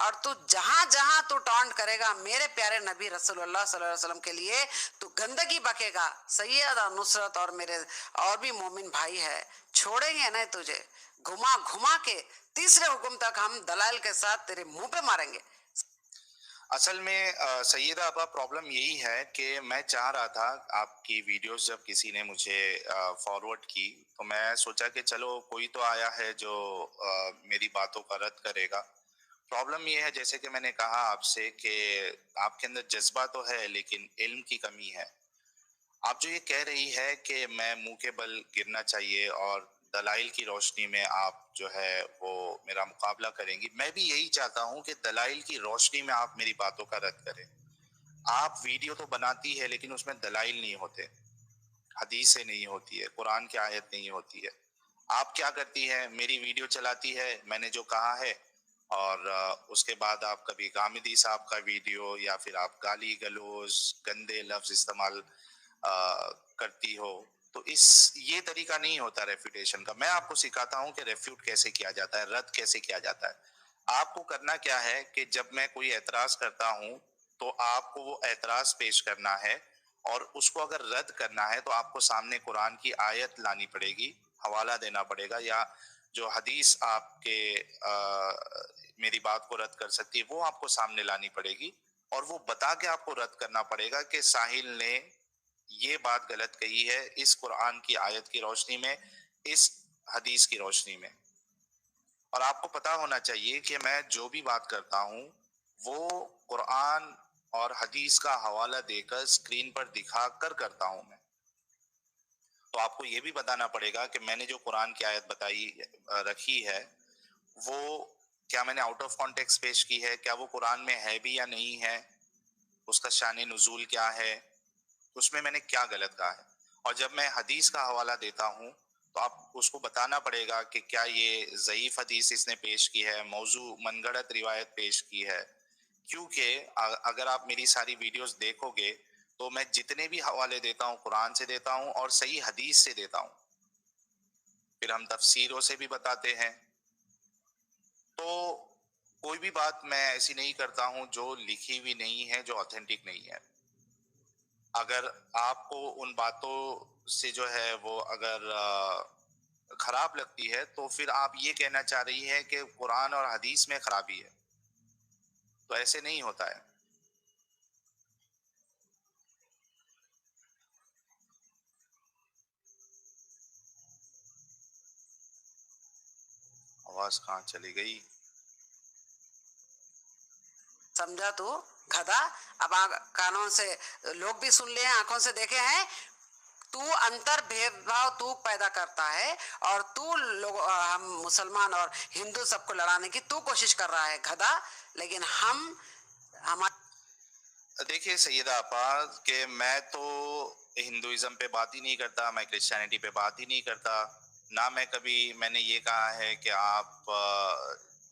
اور تو جہاں جہاں تو ٹانٹ کرے گا میرے پیارے نبی رسول اللہ صلی اللہ علیہ وسلم کے لیے تو گندگی بکے گا، سیدہ نصرت اور میرے اور بھی مومن بھائی ہے، چھوڑیں گے نہیں تجھے، گھما گھما کے تیسرے حکم تک ہم دلائل کے ساتھ تیرے منہ پہ ماریں گے۔ اصل میں سیدہ آپا پرابلم یہی ہے کہ میں چاہ رہا تھا آپ کی ویڈیوز جب کسی نے مجھے فارورڈ کی تو میں سوچا کہ چلو کوئی تو آیا ہے جو میری باتوں کا رد کرے گا۔ پرابلم یہ ہے جیسے کہ میں نے کہا آپ سے کہ آپ کے اندر جذبہ تو ہے لیکن علم کی کمی ہے۔ آپ جو یہ کہہ رہی ہے کہ میں منہ کے بل گرنا چاہیے اور دلائل کی روشنی میں آپ جو ہے وہ میرا مقابلہ کریں گی، میں بھی یہی چاہتا ہوں کہ دلائل کی روشنی میں آپ میری باتوں کا رد کریں۔ آپ ویڈیو تو بناتی ہے لیکن اس میں دلائل نہیں ہوتے، حدیث سے نہیں ہوتی ہے، قرآن کی آیت نہیں ہوتی ہے۔ آپ کیا کرتی ہے، میری ویڈیو چلاتی ہے، میں نے جو کہا ہے، اور اس کے بعد آپ کبھی غامدی صاحب کا ویڈیو یا پھر آپ گالی گلوز گندے لفظ استعمال کرتی ہو، تو یہ طریقہ نہیں ہوتا ریفیوٹیشن کا۔ میں آپ کو سکھاتا ہوں کہ ریفیوٹ کیسے کیا جاتا ہے، رد کیسے کیا جاتا ہے۔ آپ کو کرنا کیا ہے کہ جب میں کوئی اعتراض کرتا ہوں تو آپ کو وہ اعتراض پیش کرنا ہے، اور اس کو اگر رد کرنا ہے تو آپ کو سامنے قرآن کی آیت لانی پڑے گی، حوالہ دینا پڑے گا، یا جو حدیث آپ کے میری بات کو رد کر سکتی ہے وہ آپ کو سامنے لانی پڑے گی، اور وہ بتا کے آپ کو رد کرنا پڑے گا کہ ساحل نے یہ بات غلط کہی ہے اس قرآن کی آیت کی روشنی میں، اس حدیث کی روشنی میں۔ اور آپ کو پتا ہونا چاہیے کہ میں جو بھی بات کرتا ہوں وہ قرآن اور حدیث کا حوالہ دے کر اسکرین پر دکھا کر کرتا ہوں میں۔ تو آپ کو یہ بھی بتانا پڑے گا کہ میں نے جو قرآن کی آیت بتائی رکھی ہے وہ کیا میں نے آؤٹ آف کانٹیکس پیش کی ہے، کیا وہ قرآن میں ہے بھی یا نہیں ہے، اس کا شان نزول کیا ہے، اس میں نے کیا غلط کہا ہے۔ اور جب میں حدیث کا حوالہ دیتا ہوں تو آپ اس کو بتانا پڑے گا کہ کیا یہ ضعیف حدیث اس نے پیش کی ہے، موضوع من گھڑت روایت پیش کی ہے، کیونکہ اگر آپ میری ساری ویڈیوز دیکھو گے تو میں جتنے بھی حوالے دیتا ہوں قرآن سے دیتا ہوں اور صحیح حدیث سے دیتا ہوں، پھر ہم تفسیروں سے بھی بتاتے ہیں۔ تو کوئی بھی بات میں ایسی نہیں کرتا ہوں جو لکھی ہوئی نہیں ہے، جو آتھینٹک نہیں ہے۔ اگر آپ کو ان باتوں سے جو ہے وہ اگر خراب لگتی ہے تو پھر آپ یہ کہنا چاہ رہی ہے کہ قرآن اور حدیث میں خرابی ہے، تو ایسے نہیں ہوتا ہے۔ آواز کہاں چلی گئی؟ سمجھا تو گدھا؟ اب کانوں سے لوگ بھی سن لے ہیں، آنکھوں سے دیکھے ہیں، تو انتر بھید بھاؤ تو پیدا کرتا ہے اور تو لوگ ہم مسلمان اور ہندو سب کو لڑانے کی تو کوشش کر رہا ہے گدھا، لیکن دیکھیے سیدہ آپا کہ میں تو ہندوازم پہ بات ہی نہیں کرتا، میں کرسچینٹی پہ بات ہی نہیں کرتا، نہ میں نے یہ کہا ہے کہ آپ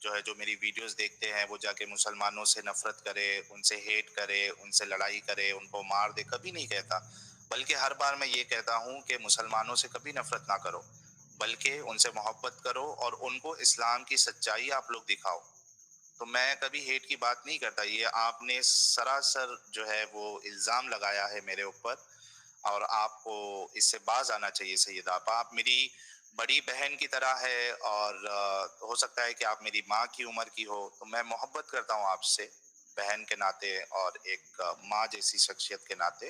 جو ہے جو میری ویڈیوز دیکھتے ہیں وہ جا کے مسلمانوں سے نفرت کرے، ان سے ہیٹ کرے، ان سے لڑائی کرے، ان کو مار دے، کبھی نہیں کہتا۔ بلکہ ہر بار میں یہ کہتا ہوں کہ مسلمانوں سے کبھی نفرت نہ کرو، بلکہ ان سے محبت کرو اور ان کو اسلام کی سچائی آپ لوگ دکھاؤ۔ تو میں کبھی ہیٹ کی بات نہیں کرتا۔ یہ آپ نے سراسر جو ہے وہ الزام لگایا ہے میرے اوپر، اور آپ کو اس سے باز آنا چاہیے سیدہ آپا۔ آپ میری بڑی بہن کی طرح ہے، اور ہو سکتا ہے کہ آپ میری ماں کی عمر کی ہو، تو میں محبت کرتا ہوں آپ سے بہن کے ناطے اور ایک ماں جیسی شخصیت کے ناطے،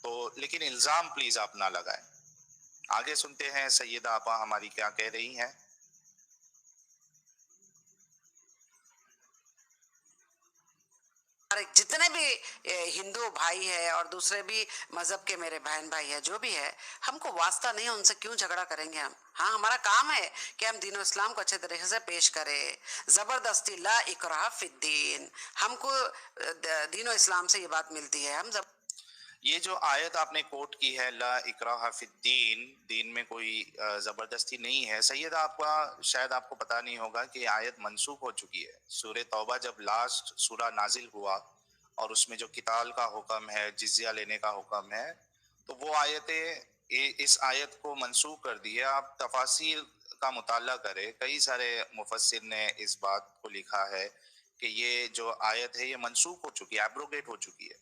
تو لیکن الزام پلیز آپ نہ لگائیں۔ آگے سنتے ہیں سیدہ آپا ہماری کیا کہہ رہی ہیں۔ جتنے بھی ہندو بھائی ہے اور دوسرے بھی مذہب کے میرے بہن بھائی ہے، جو بھی ہے، ہم کو واسطہ نہیں، ان سے کیوں جھگڑا کریں گے ہم؟ ہاں، ہمارا کام ہے کہ ہم دین و اسلام کو اچھے طریقے سے پیش کرے، زبردستی لا اکراہ فی الدین، ہم کو دین و اسلام سے یہ بات ملتی ہے۔ یہ جو آیت آپ نے کوٹ کی ہے لا اکراہ فی الدین، دین میں کوئی زبردستی نہیں ہے، سیدہ آپ کا شاید آپ کو پتہ نہیں ہوگا کہ یہ آیت منسوخ ہو چکی ہے۔ سورہ توبہ جب لاسٹ سورہ نازل ہوا اور اس میں جو قتال کا حکم ہے، جزیہ لینے کا حکم ہے، تو وہ آیتیں اس آیت کو منسوخ کر دی ہے۔ آپ تفاسیر کا مطالعہ کریں، کئی سارے مفسر نے اس بات کو لکھا ہے کہ یہ جو آیت ہے یہ منسوخ ہو چکی ہے، ایبروگیٹ ہو چکی ہے.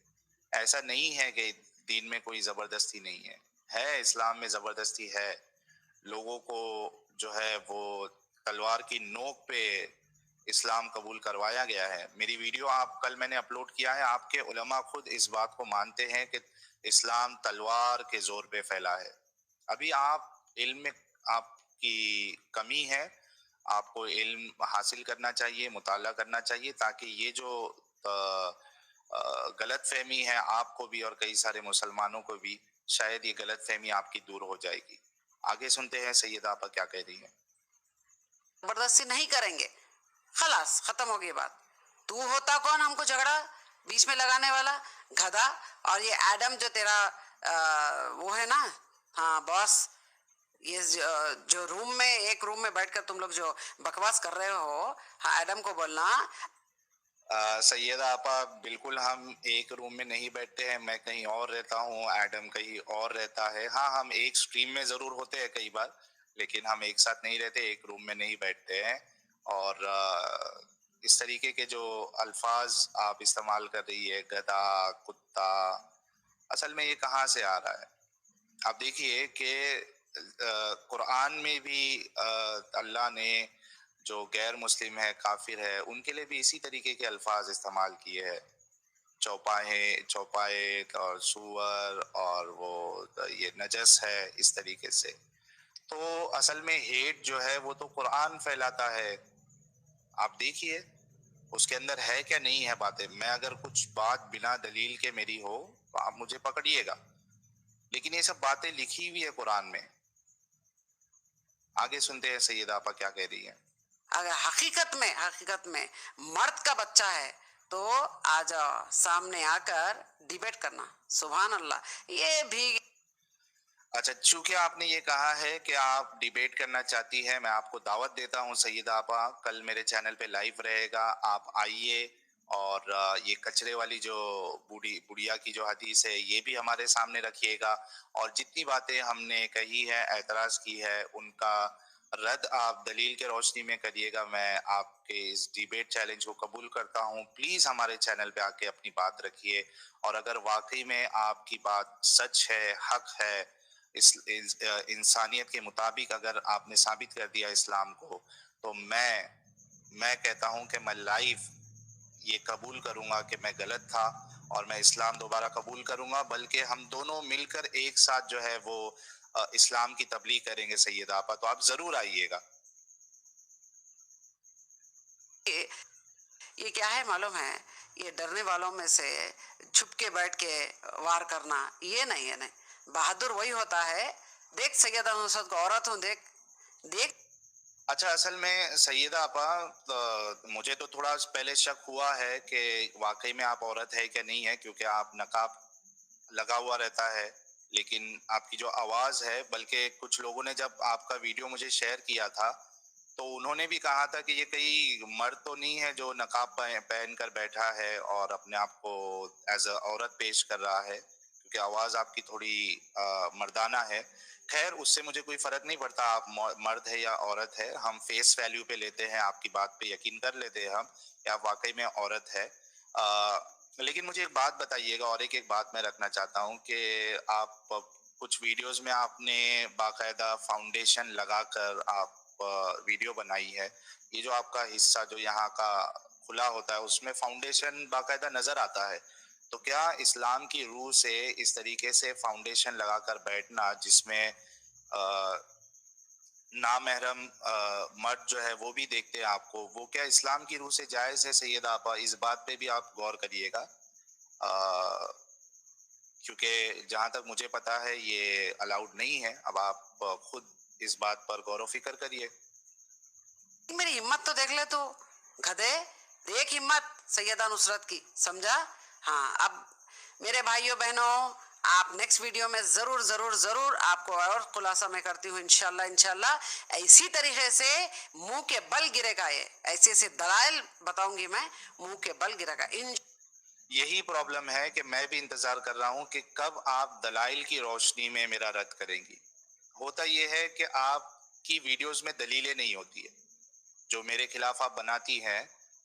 ایسا نہیں ہے کہ دین میں کوئی زبردستی نہیں ہے اسلام میں زبردستی ہے. لوگوں کو جو ہے وہ تلوار کی نوک پہ اسلام قبول کروایا گیا ہے. میری ویڈیو کل میں نے اپلوڈ کیا ہے، آپ کے علماء خود اس بات کو مانتے ہیں کہ اسلام تلوار کے زور پہ پھیلا ہے. ابھی علم میں آپ کی کمی ہے، آپ کو علم حاصل کرنا چاہیے، مطالعہ کرنا چاہیے، تاکہ یہ جو غلط فہمی ہے آپ کو بھی اور کئی سارے مسلمانوں کو بھی، شاید یہ غلط فہمی آپ کی دور ہو جائے گی. آگے سنتے ہیں سیدہ آپا کیا کہہ رہی ہیں. زبردستی نہیں کریں گے، خلاص ختم ہو گئی بات. تو ہوتا کون ہم کو جھگڑا بیچ میں لگانے والا؟ گدھا. اور یہ ایڈم جو تیرا وہ ہے نا، ہاں باس، یہ جو ایک روم میں بیٹھ کر تم لوگ جو بکواس کر رہے ہو، ہاں ایڈم کو بولنا. سیدہ آپا بالکل ہم ایک روم میں نہیں بیٹھتے ہیں، میں کہیں اور رہتا ہوں، ایڈم کہیں اور رہتا ہے. ہاں ہم ایک سٹریم میں ضرور ہوتے ہیں کئی بار، لیکن ہم ایک ساتھ نہیں رہتے، ایک روم میں نہیں بیٹھتے ہیں. اور اس طریقے کے جو الفاظ آپ استعمال کر رہی ہے، گدھا، کتا، اصل میں یہ کہاں سے آ رہا ہے؟ آپ دیکھیے کہ قرآن میں بھی اللہ نے جو غیر مسلم ہے، کافر ہے، ان کے لیے بھی اسی طریقے کے الفاظ استعمال کیے ہیں. چوپائے اور سور اور وہ یہ نجس ہے، اس طریقے سے. تو اصل میں ہیٹ جو ہے وہ تو قرآن پھیلاتا ہے. آپ دیکھیے اس کے اندر ہے کیا نہیں ہے باتیں. میں اگر کچھ بات بنا دلیل کے میری ہو تو آپ مجھے پکڑیے گا، لیکن یہ سب باتیں لکھی ہوئی ہے قرآن میں. آگے سنتے ہیں سیدہ آپا کیا کہہ رہی ہیں. اگر حقیقت میں مرد کا بچہ ہے تو آ جاؤ سامنے آ کر ڈیبیٹ کرنا. سبحان اللہ. یہ بھی اچھا، چونکہ آپ نے یہ کہا ہے کہ آپ ڈیبیٹ کرنا چاہتی ہے، میں آپ کو دعوت دیتا ہوں سیدہ آپا، کل میرے چینل پہ لائیو رہے گا، آپ آئیے. اور یہ کچرے والی جو بڑھیا کی جو حدیث ہے یہ بھی ہمارے سامنے رکھیے گا. اور جتنی باتیں ہم نے کہی ہے، اعتراض کی ہے، ان کا رد آپ دلیل کے روشنی میں کریے گا. میں آپ کے اس ڈیبیٹ چیلنج کو قبول کرتا ہوں. پلیز ہمارے چینل پہ آ کے اپنی بات رکھیے، اور اگر واقعی میں آپ کی بات سچ ہے، حق ہے، انسانیت کے مطابق اگر آپ نے ثابت کر دیا اسلام کو، تو میں کہتا ہوں کہ میں لائیو یہ قبول کروں گا کہ میں غلط تھا، اور میں اسلام دوبارہ قبول کروں گا. بلکہ ہم دونوں مل کر ایک ساتھ جو ہے وہ اسلام کی تبلیغ کریں گے سیدہ آپا. تو آپ ضرور آئیے گا. یہ کیا ہے معلوم ہے؟ یہ ڈرنے والوں میں سے چھپ کے بیٹھ کے وار کرنا، یہ نہیں. بہادر وہی ہوتا ہے. دیکھ سیدہ نصرت کو عورت ہوں، دیکھ. اچھا، اصل میں سیدہ آپا مجھے تو تھوڑا پہلے شک ہوا ہے کہ واقعی میں آپ عورت ہے کہ نہیں ہے، کیونکہ آپ نقاب لگا ہوا رہتا ہے. لیکن آپ کی جو آواز ہے، بلکہ کچھ لوگوں نے جب آپ کا ویڈیو مجھے شیئر کیا تھا تو انہوں نے بھی کہا تھا کہ یہ کئی مرد تو نہیں ہے جو نقاب پہن کر بیٹھا ہے اور اپنے آپ کو ایز اے عورت پیش کر رہا ہے، کیونکہ آواز آپ کی تھوڑی مردانہ ہے. خیر، اس سے مجھے کوئی فرق نہیں پڑتا آپ مرد ہے یا عورت ہے. ہم فیس ویلیو پہ لیتے ہیں، آپ کی بات پہ یقین کر لیتے ہیں ہم کہ آپ واقعی میں عورت ہے. لیکن مجھے ایک بات بتائیے گا، اور ایک بات میں رکھنا چاہتا ہوں کہ آپ کچھ ویڈیوز میں آپ نے باقاعدہ فاؤنڈیشن لگا کر آپ ویڈیو بنائی ہے. یہ جو آپ کا حصہ جو یہاں کا کھلا ہوتا ہے اس میں فاؤنڈیشن باقاعدہ نظر آتا ہے. تو کیا اسلام کی روح سے اس طریقے سے فاؤنڈیشن لگا کر بیٹھنا، جس میں نامحرم مرد جو ہے وہ بھی دیکھتے ہیں آپ کو، وہ کیا اسلام کی روح سے جائز ہے سیدہ آپا؟ اس بات پہ بھی آپ غور کریے گا، کیونکہ جہاں تک مجھے پتا ہے یہ الاؤڈ نہیں ہے. اب آپ خود اس بات پر غور و فکر کریے. میری ہمت تو دیکھ لے تو، گدھے. دیکھ ہمت سیدہ نصرت کی، سمجھا؟ ہاں. اب میرے بھائیوں بہنوں، آپ نیکسٹ ویڈیو میں ضرور آپ کو اور خلاصہ میں کرتی ہوں انشاءاللہ. اسی طریقے سے منہ کے بل گرے گا، یہ ایسے دلائل بتاؤں گی میں، منہ کے بل گرے گا. یہی پرابلم ہے کہ میں بھی انتظار کر رہا ہوں کہ کب آپ دلائل کی روشنی میں میرا رد کریں گی. ہوتا یہ ہے کہ آپ کی ویڈیوز میں دلیلیں نہیں ہوتی ہے، جو میرے خلاف آپ بناتی ہیں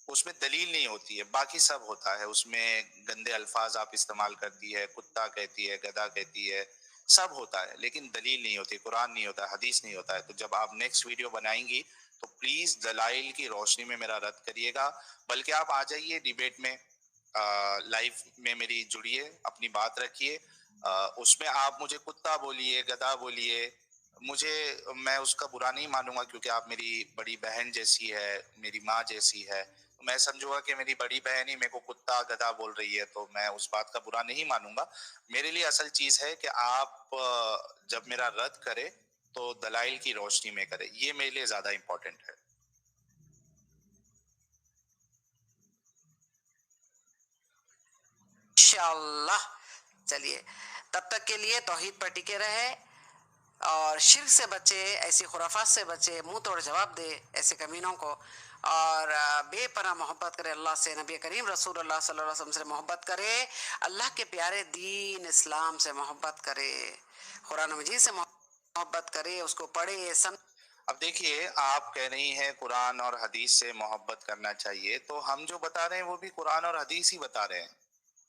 اس میں دلیل نہیں ہوتی ہے، باقی سب ہوتا ہے، اس میں گندے الفاظ آپ استعمال کرتی ہے، کتا کہتی ہے، گدھا کہتی ہے، سب ہوتا ہے، لیکن دلیل نہیں ہوتی، قرآن نہیں ہوتا، حدیث نہیں ہوتا ہے. تو جب آپ نیکسٹ ویڈیو بنائیں گی تو پلیز دلائل کی روشنی میں میرا رد کریے گا، بلکہ آپ آ جائیے ڈیبیٹ میں، لائف میں میری جڑیے، اپنی بات رکھیے، اس میں آپ مجھے کتا بولیے، گدھا بولیے، میں اس کا برا نہیں مانوں گا، کیونکہ آپ میری بڑی بہن جیسی ہے، میری ماں جیسی ہے، میں سمجھوں گا کہ میری بڑی بہن ہی میرے کو کتا گدھا بول رہی ہے، تو میں اس بات کا برا نہیں مانوں گا. میرے لیے اصل چیز ہے کہ آپ جب میرا رد کرے تو دلائل کی روشنی میں کرے، یہ میرے لیے زیادہ امپورٹنٹ ہے. انشاءاللہ. چلیے، تب تک کے لیے توحید پر ٹکے رہے اور شرک سے بچے، ایسی خرافات سے بچے، منہ توڑ جواب دے ایسے کمینوں کو، اور بے پناہ محبت کرے اللہ سے، نبی کریم رسول اللہ صلی اللہ علیہ وسلم سے محبت کرے، اللہ کے پیارے دین اسلام سے محبت کرے، قرآن مجید سے محبت کرے، اس کو پڑھے اب دیکھیے، آپ کہہ رہی ہیں قرآن اور حدیث سے محبت کرنا چاہیے، تو ہم جو بتا رہے ہیں وہ بھی قرآن اور حدیث ہی بتا رہے ہیں،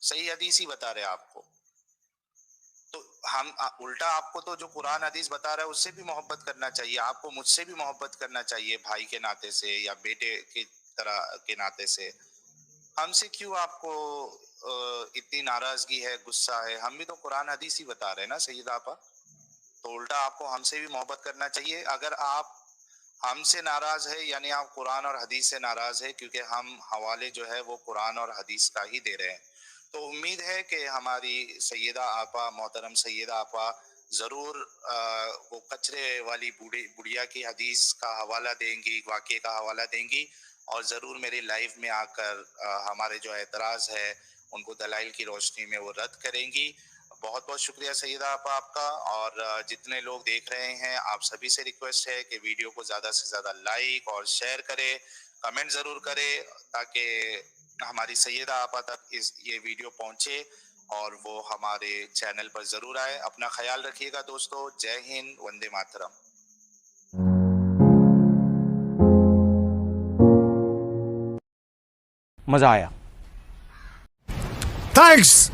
صحیح حدیث ہی بتا رہے ہیں آپ کو. تو ہم الٹا آپ کو تو جو قرآن حدیث بتا رہا ہے اس سے بھی محبت کرنا چاہیے، آپ کو مجھ سے بھی محبت کرنا چاہیے، بھائی کے ناطے سے یا بیٹے کی طرح کے ناطے سے. ہم سے کیوں آپ کو اتنی ناراضگی ہے، غصہ ہے؟ ہم بھی تو قرآن حدیث ہی بتا رہے ہیں نا سیدہ آپا. تو الٹا آپ کو ہم سے بھی محبت کرنا چاہیے. اگر آپ ہم سے ناراض ہے یعنی آپ قرآن اور حدیث سے ناراض ہے، کیونکہ ہم حوالے جو ہے وہ قرآن اور حدیث کا ہی دے رہے ہیں. تو امید ہے کہ ہماری سیدہ آپا، محترم سیدہ آپا ضرور وہ کچرے والی بڑھیا کی حدیث کا حوالہ دیں گی، واقعے کا حوالہ دیں گی، اور ضرور میری لائف میں آ کر ہمارے جو اعتراض ہے ان کو دلائل کی روشنی میں وہ رد کریں گی. بہت بہت شکریہ سیدہ آپا آپ کا. اور جتنے لوگ دیکھ رہے ہیں آپ سبھی سے ریکویسٹ ہے کہ ویڈیو کو زیادہ سے زیادہ لائک اور شیئر کرے، کمنٹ ضرور کرے، تاکہ ہماری سیدہ آپا تک یہ ویڈیو پہنچے اور وہ ہمارے چینل پر ضرور آئے. اپنا خیال رکھیے گا دوستو. جے ہند، وندے ماترم. مزہ آیا. Thanks.